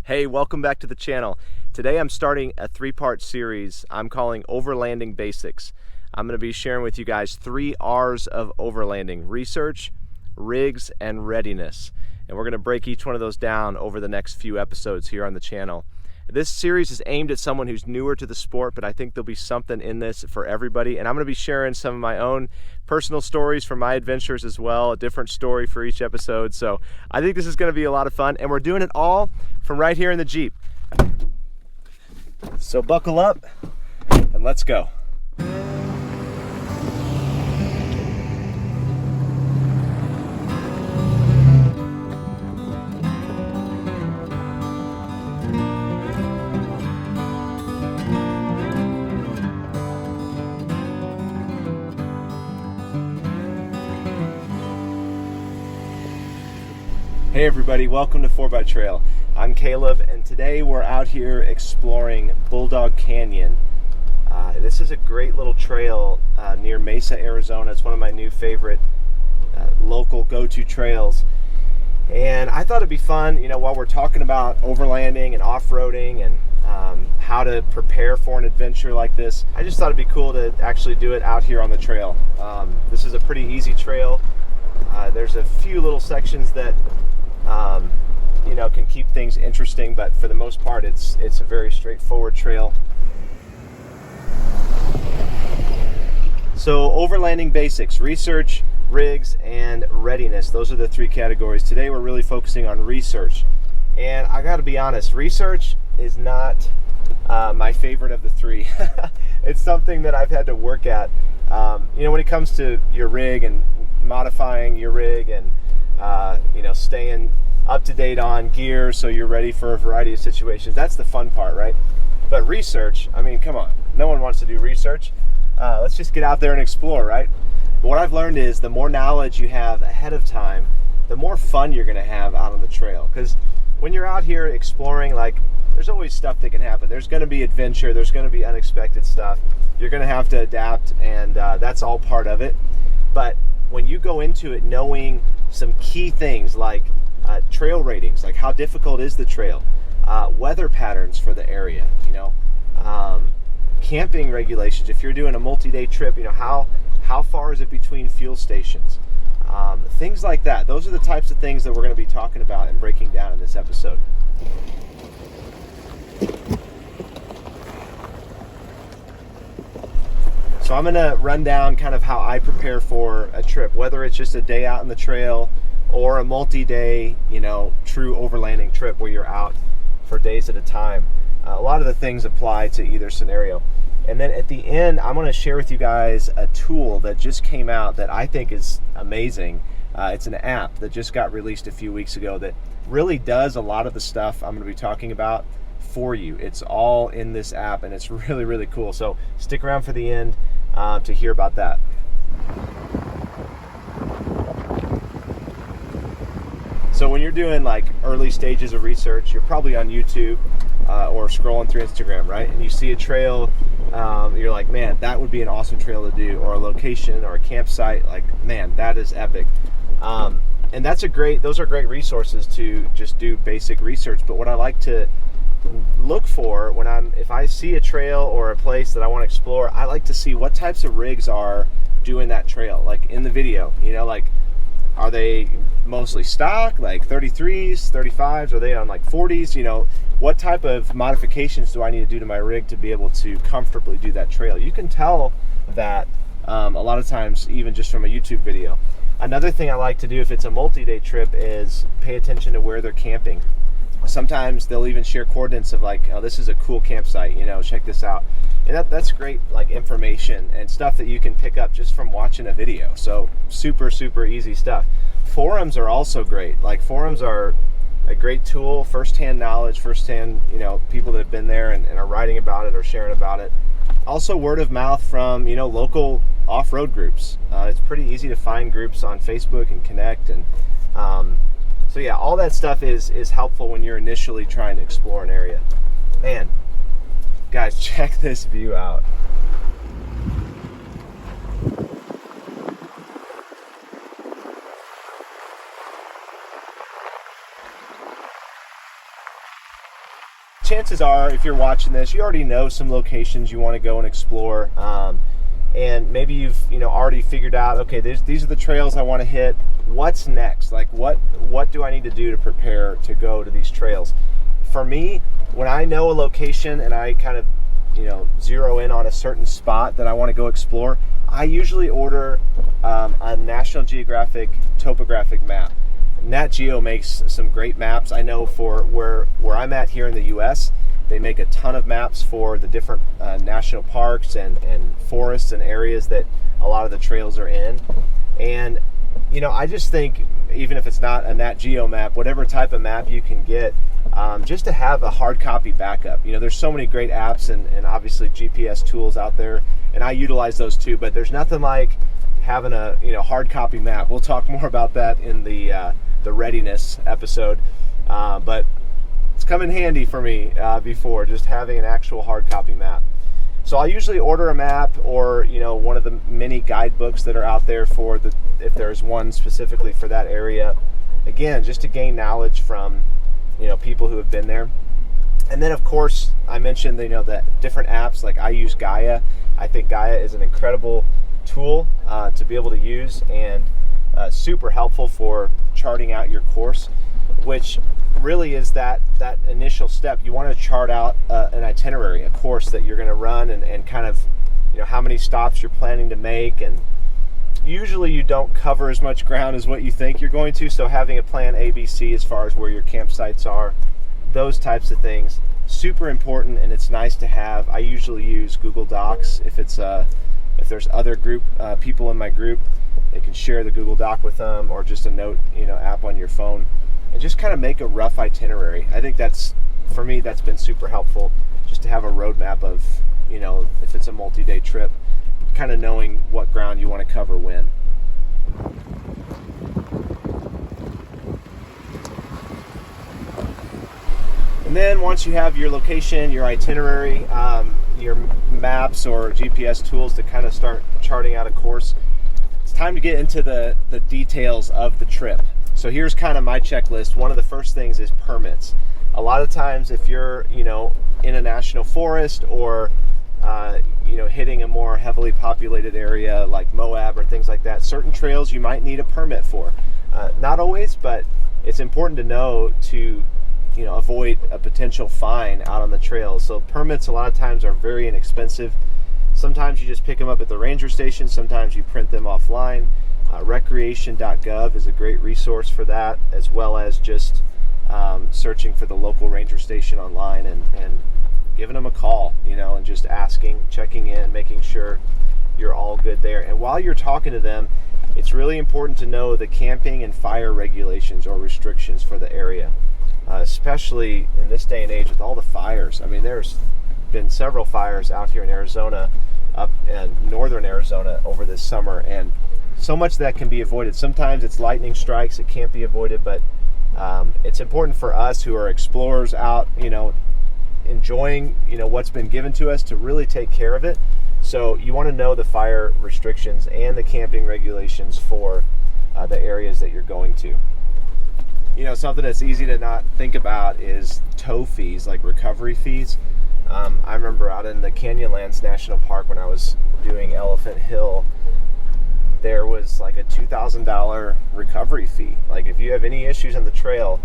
Hey, welcome back to the channel. Today I'm starting a three-part series I'm calling Overlanding Basics. I'm going to be sharing with you guys 3 R's of overlanding: research, rigs, and readiness. And we're going to break each one of those down over the next few episodes here on the channel. This series is aimed at someone who's newer to the sport, but I think there'll be something in this for everybody. And I'm going to be sharing some of my own personal stories from my adventures as well, a different story for each episode. So I think this is going to be a lot of fun, and we're doing it all from right here in the Jeep. So buckle up and let's go. Hey everybody, welcome to 4x-Trail. I'm Caleb, and today we're out here exploring Bulldog Canyon. This is a great little trail near Mesa, Arizona. It's one of my new favorite local go-to trails. And I thought it'd be fun, while we're talking about overlanding and off-roading and how to prepare for an adventure like this, I just thought it'd be cool to actually do it out here on the trail. This is a pretty easy trail. There's a few little sections that can keep things interesting, but for the most part it's a very straightforward trail. So overlanding basics: research, rigs, and readiness. Those are the 3 categories. Today we're really focusing on research, and I gotta be honest, research is not my favorite of the 3. It's something that I've had to work at. When it comes to your rig and modifying your rig and staying up to date on gear so you're ready for a variety of situations, that's the fun part, right? But research, I mean, come on, no one wants to do research. Let's just get out there and explore, right? But what I've learned is the more knowledge you have ahead of time, the more fun you're going to have out on the trail. Because when you're out here exploring, there's always stuff that can happen. There's going to be adventure, there's going to be unexpected stuff. You're going to have to adapt, and that's all part of it. But when you go into it knowing some key things like trail ratings, like how difficult is the trail, weather patterns for the area, camping regulations. If you're doing a multi-day trip, how far is it between fuel stations, things like that. Those are the types of things that we're going to be talking about and breaking down in this episode. So I'm going to run down kind of how I prepare for a trip, whether it's just a day out on the trail or a multi-day, true overlanding trip where you're out for days at a time. A lot of the things apply to either scenario. And then at the end, I'm going to share with you guys a tool that just came out that I think is amazing. It's an app that just got released a few weeks ago that really does a lot of the stuff I'm going to be talking about for you. It's all in this app, and it's really, really cool. So stick around for the end to hear about that. So when you're doing early stages of research, you're probably on YouTube or scrolling through Instagram, right? And you see a trail, you're like, man, that would be an awesome trail to do, or a location or a campsite, man, that is epic. And those are great resources to just do basic research. But what I like to look for if I see a trail or a place that I want to explore, I like to see what types of rigs are doing that trail, in the video. Are they mostly stock, 33s, 35s? Are they on 40s? What type of modifications do I need to do to my rig to be able to comfortably do that trail? You can tell that a lot of times, even just from a YouTube video. Another thing I like to do if it's a multi-day trip is pay attention to where they're camping. Sometimes they'll even share coordinates of oh, this is a cool campsite, check this out. And that's great information and stuff that you can pick up just from watching a video. So super, super easy stuff. Forums are also great. Forums are a great tool, first-hand knowledge, first-hand, people that have been there and are writing about it or sharing about it. Also word of mouth from, local off-road groups. It's pretty easy to find groups on Facebook and connect, and so yeah, all that stuff is helpful when you're initially trying to explore an area. Man, guys, check this view out. chances are, if you're watching this, you already know some locations you want to go and explore, and maybe you've already figured out, okay, these are the trails I want to hit. What's next? Like what do I need to do to prepare to go to these trails? For me, when I know a location and I kind of zero in on a certain spot that I want to go explore, I usually order a National Geographic topographic map. Nat Geo makes some great maps. I know for where I'm at here in the US, they make a ton of maps for the different national parks and forests and areas that a lot of the trails are in. And I just think, even if it's not a Nat Geo map, whatever type of map you can get, just to have a hard copy backup. There's so many great apps and obviously GPS tools out there, and I utilize those too, but there's nothing like having a hard copy map. We'll talk more about that in the readiness episode, but it's come in handy for me before, just having an actual hard copy map. So I'll usually order a map or one of the many guidebooks that are out there if there's one specifically for that area. Again, just to gain knowledge from people who have been there. And then of course I mentioned the different apps. Like I use Gaia. I think Gaia is an incredible tool to be able to use, and super helpful for charting out your course, which really is that initial step. You want to chart out an itinerary, a course that you're going to run, and kind of how many stops you're planning to make. And usually you don't cover as much ground as what you think you're going to, so having a plan ABC as far as where your campsites are, those types of things, super important. And it's nice to have. I usually use Google Docs. If there's other group people in my group, they can share the Google Doc with them, or just a note app on your phone, and just kind of make a rough itinerary. I think for me that's been super helpful, just to have a roadmap of if it's a multi-day trip, kind of knowing what ground you want to cover when. And then once you have your location, your itinerary, your maps or GPS tools to kind of start charting out a course, it's time to get into the details of the trip. So here's kind of my checklist. One of the first things is permits. A lot of times if you're in a national forest or hitting a more heavily populated area like Moab or things like that, certain trails you might need a permit for. Not always, but it's important to know to avoid a potential fine out on the trails. So permits a lot of times are very inexpensive. Sometimes you just pick them up at the ranger station, sometimes you print them offline. Recreation.gov is a great resource for that, as well as just searching for the local ranger station online and giving them a call, and just asking, checking in, making sure you're all good there. And while you're talking to them, it's really important to know the camping and fire regulations or restrictions for the area, especially in this day and age with all the fires. I mean, there's been several fires out here in Arizona, up in northern Arizona over this summer, and so much that can be avoided. Sometimes it's lightning strikes, it can't be avoided, but it's important for us who are explorers out, enjoying what's been given to us, to really take care of it. So you want to know the fire restrictions and the camping regulations for the areas that you're going to. Something that's easy to not think about is tow fees, like recovery fees. I remember out in the Canyonlands National Park when I was doing Elephant Hill, there was like a $2,000 recovery fee. Like if you have any issues on the trail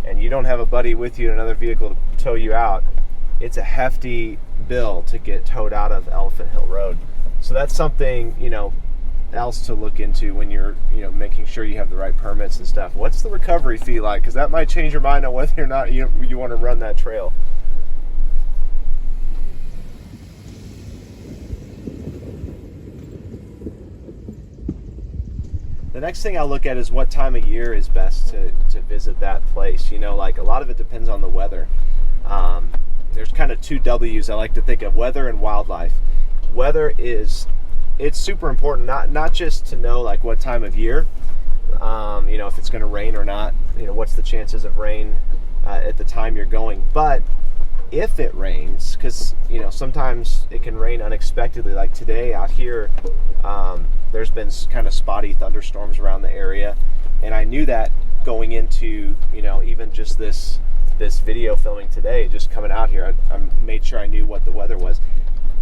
and you don't have a buddy with you in another vehicle to tow you out, it's a hefty bill to get towed out of Elephant Hill Road. So that's something, else to look into when you're, making sure you have the right permits and stuff. What's the recovery fee like? Because that might change your mind on whether or not you want to run that trail. The next thing I'll look at is what time of year is best to visit that place. Like a lot of it depends on the weather. There's kind of two W's I like to think of: weather and wildlife. Weather it's super important, not just to know like what time of year, if it's going to rain or not, what's the chances of rain at the time you're going, but if it rains, because sometimes it can rain unexpectedly. Like today out here, there's been kind of spotty thunderstorms around the area, and I knew that going into even just this this video filming today, just coming out here. I made sure I knew what the weather was.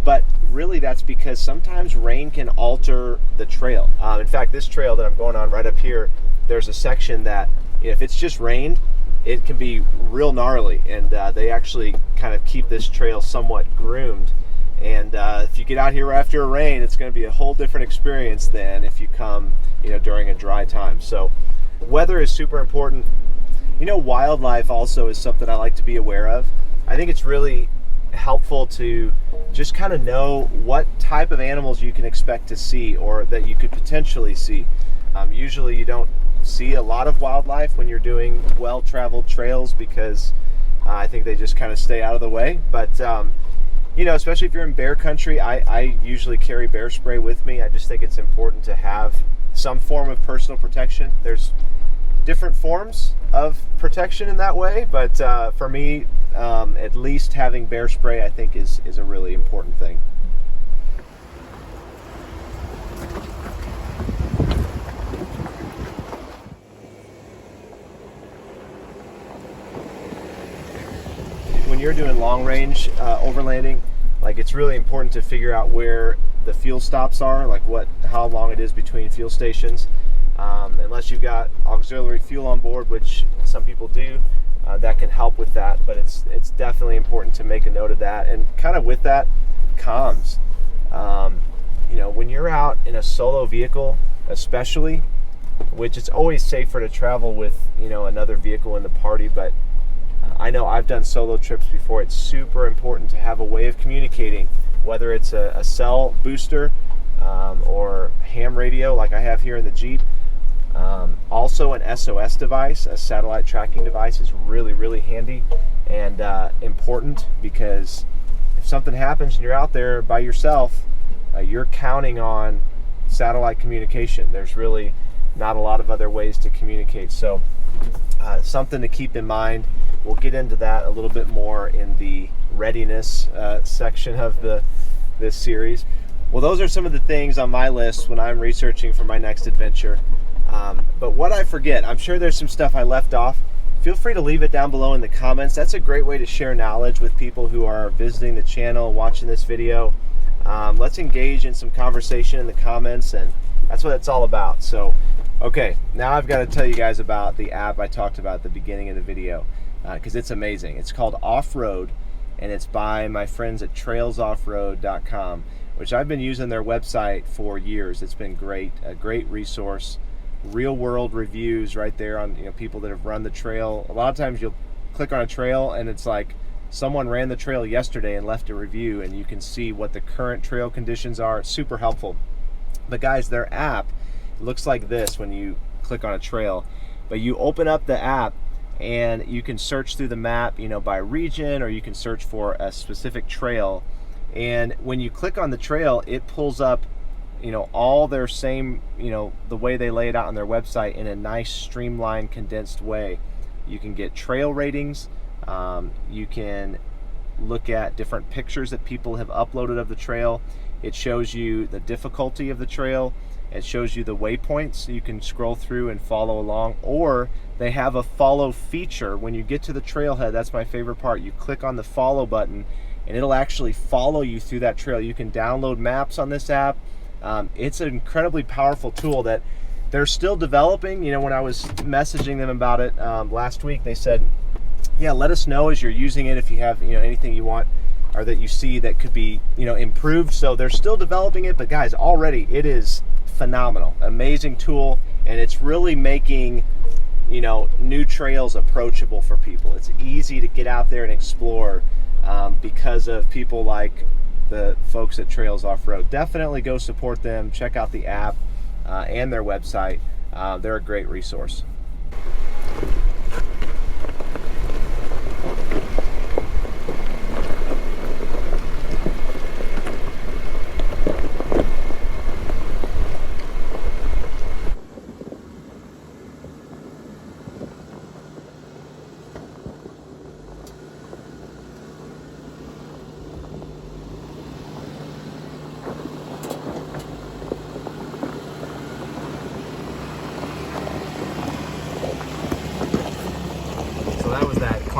But really that's because sometimes rain can alter the trail. In fact, this trail that I'm going on right up here, there's a section that if it's just rained, it can be real gnarly, and they actually kind of keep this trail somewhat groomed. And if you get out here after a rain, it's going to be a whole different experience than if you come, during a dry time. So weather is super important. Wildlife also is something I like to be aware of. I think it's really helpful to just kind of know what type of animals you can expect to see, or that you could potentially see. Usually you don't see a lot of wildlife when you're doing well-traveled trails because I think they just kind of stay out of the way. But especially if you're in bear country, I usually carry bear spray with me. I just think it's important to have some form of personal protection. There's different forms of protection in that way, but for me, at least having bear spray I think is a really important thing. When you're doing long range overlanding, it's really important to figure out where the fuel stops are, how long it is between fuel stations. Unless you've got auxiliary fuel on board, which some people do, that can help with that. But it's definitely important to make a note of that. And kind of with that, comms. When you're out in a solo vehicle, especially, which it's always safer to travel with another vehicle in the party, but I know I've done solo trips before. It's super important to have a way of communicating, whether it's a cell booster or ham radio like I have here in the Jeep. Also an SOS device, a satellite tracking device, is really, really handy and important, because if something happens and you're out there by yourself, you're counting on satellite communication. There's really not a lot of other ways to communicate. So something to keep in mind. We'll get into that a little bit more in the readiness section of this series. Well, those are some of the things on my list when I'm researching for my next adventure. But what I forget, I'm sure there's some stuff I left off. Feel free to leave it down below in the comments. That's a great way to share knowledge with people who are visiting the channel, watching this video. Let's engage in some conversation in the comments, and that's what it's all about. So, okay, now I've got to tell you guys about the app I talked about at the beginning of the video, because it's amazing. It's called Offroad, and it's by my friends at trailsoffroad.com, which I've been using their website for years. It's been great, a great resource. Real world reviews right there on people that have run the trail. A lot of times you'll click on a trail and it's like someone ran the trail yesterday and left a review, and you can see what the current trail conditions are. It's super helpful. But guys, their app looks like this when you click on a trail. But you open up the app and you can search through the map, by region, or you can search for a specific trail. And when you click on the trail, it pulls up all their same, the way they lay it out on their website in a nice streamlined, condensed way. You can get trail ratings. You can look at different pictures that people have uploaded of the trail. It shows you the difficulty of the trail. It shows you the waypoints, so you can scroll through and follow along. Or they have a follow feature. When you get to the trailhead, that's my favorite part. You click on the follow button and it'll actually follow you through that trail. You can download maps on this app. It's an incredibly powerful tool that they're still developing. When I was messaging them about it last week, they said, yeah, let us know as you're using it if you have anything you want or that you see that could be improved. So they're still developing it, but guys, already it is phenomenal, amazing tool, and it's really making new trails approachable for people. It's easy to get out there and explore because of people like the folks at Trails Off-Road. Definitely go support them. Check out the app and their website. They're a great resource.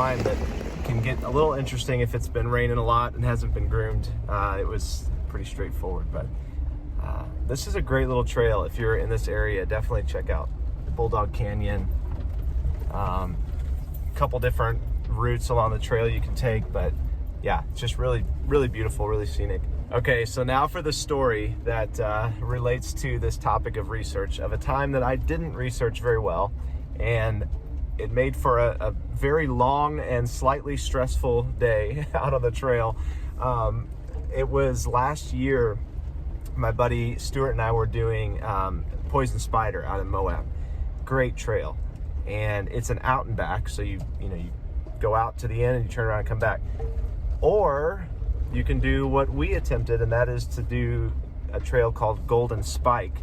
climb that can get a little interesting if it's been raining a lot and hasn't been groomed. It was pretty straightforward, but this is a great little trail. If you're in this area, definitely check out Bulldog Canyon. Couple different routes along the trail you can take, but yeah, it's just really, really beautiful, really scenic. Okay, so now for the story that relates to this topic of research, of a time that I didn't research very well, and it made for a very long and slightly stressful day out on the trail. It was last year. My buddy Stuart and I were doing Poison Spider out in Moab. Great trail, and it's an out and back, so you go out to the end and you turn around and come back. Or you can do what we attempted, and that is to do a trail called Golden Spike.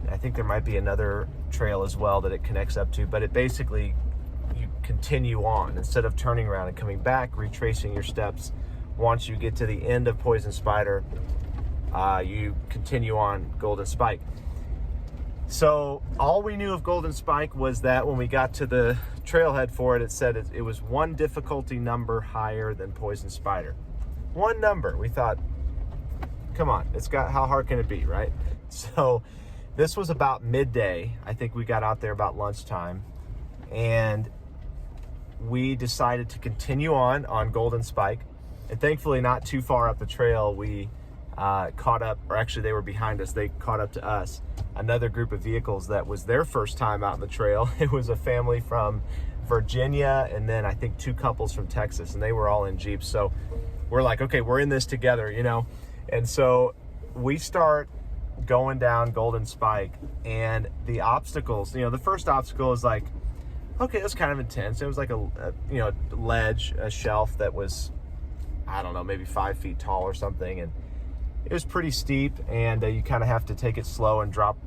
I think there might be another trail as well that it connects up to, but it basically, you continue on instead of turning around and coming back, retracing your steps. Once you get to the end of Poison Spider, you continue on Golden Spike. So all we knew of Golden Spike was that when we got to the trailhead for it, it said it was one difficulty number higher than Poison Spider. One number. We thought, come on, how hard can it be, right? So this was about midday. I think we got out there about lunchtime, and we decided to continue on Golden Spike. And thankfully, not too far up the trail, we caught up, or actually they were behind us. They caught up to us. Another group of vehicles that was their first time out on the trail. It was a family from Virginia, and then I think 2 couples from Texas, and they were all in Jeeps. So we're like, okay, we're in this together, And so we start going down Golden Spike, and the obstacles, the first obstacle is like, okay, that's kind of intense. It was like a ledge, a shelf that was, I don't know, maybe 5 feet tall or something, and it was pretty steep, and you kind of have to take it slow and drop,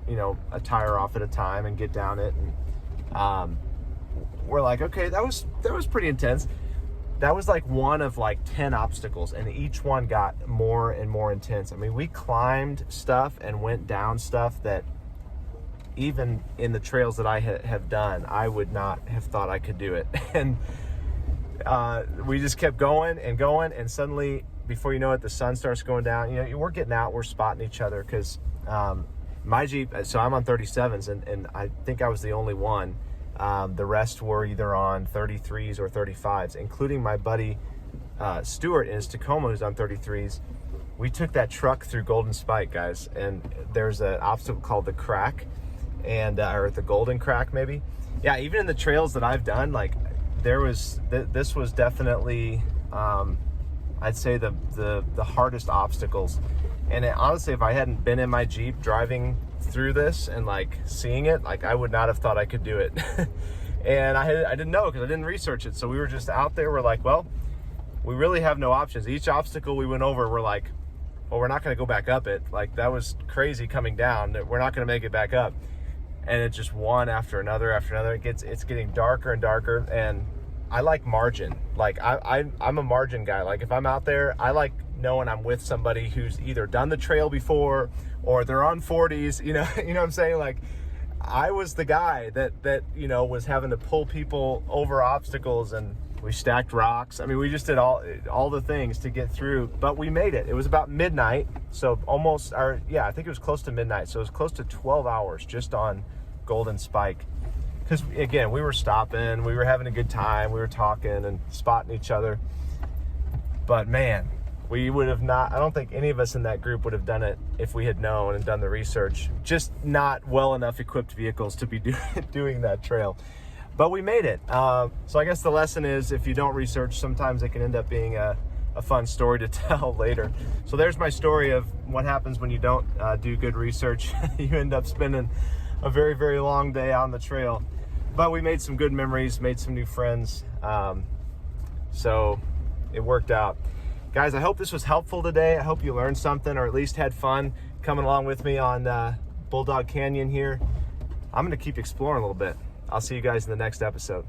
a tire off at a time and get down it. And we're like, okay, that was pretty intense. That was like one of like 10 obstacles, and each one got more and more intense. I mean, we climbed stuff and went down stuff that even in the trails that I have done, I would not have thought I could do it. And we just kept going, and suddenly, before you know it, the sun starts going down. We're getting out, we're spotting each other, because my Jeep, so I'm on 37s, and I think I was the only one. The rest were either on 33s or 35s, including my buddy Stuart in his Tacoma, who's on 33s. We took that truck through Golden Spike, guys, and there's an obstacle called the Crack, and or the Golden Crack, maybe. Yeah, even in the trails that I've done, like this was definitely, I'd say the hardest obstacles. And honestly, if I hadn't been in my Jeep driving through this and like seeing it, like I would not have thought I could do it. And I didn't know, because I didn't research it. So we were just out there. We're like, well, we really have no options. Each obstacle we went over, we're like, well, we're not going to go back up it. Like, that was crazy coming down. We're not going to make it back up. And it's just one after another after another. It's getting darker and darker. And I like margin. Like I'm a margin guy. Like if I'm out there, I like knowing I'm with somebody who's either done the trail before or they're on 40s. You know what I'm saying? Like I was the guy that was having to pull people over obstacles, and we stacked rocks. I mean, we just did all the things to get through, but we made it. It was about midnight, so almost, I think it was close to midnight. So it was close to 12 hours just on Golden Spike. Because again, we were stopping, we were having a good time, we were talking and spotting each other. But man, we would have not, I don't think any of us in that group would have done it if we had known and done the research. Just not well enough equipped vehicles to be doing that trail. But we made it. So I guess the lesson is, if you don't research, sometimes it can end up being a fun story to tell later. So there's my story of what happens when you don't do good research. You end up spending a very, very long day on the trail. But we made some good memories, made some new friends. So it worked out. Guys, I hope this was helpful today. I hope you learned something, or at least had fun coming along with me on Bulldog Canyon here. I'm going to keep exploring a little bit. I'll see you guys in the next episode.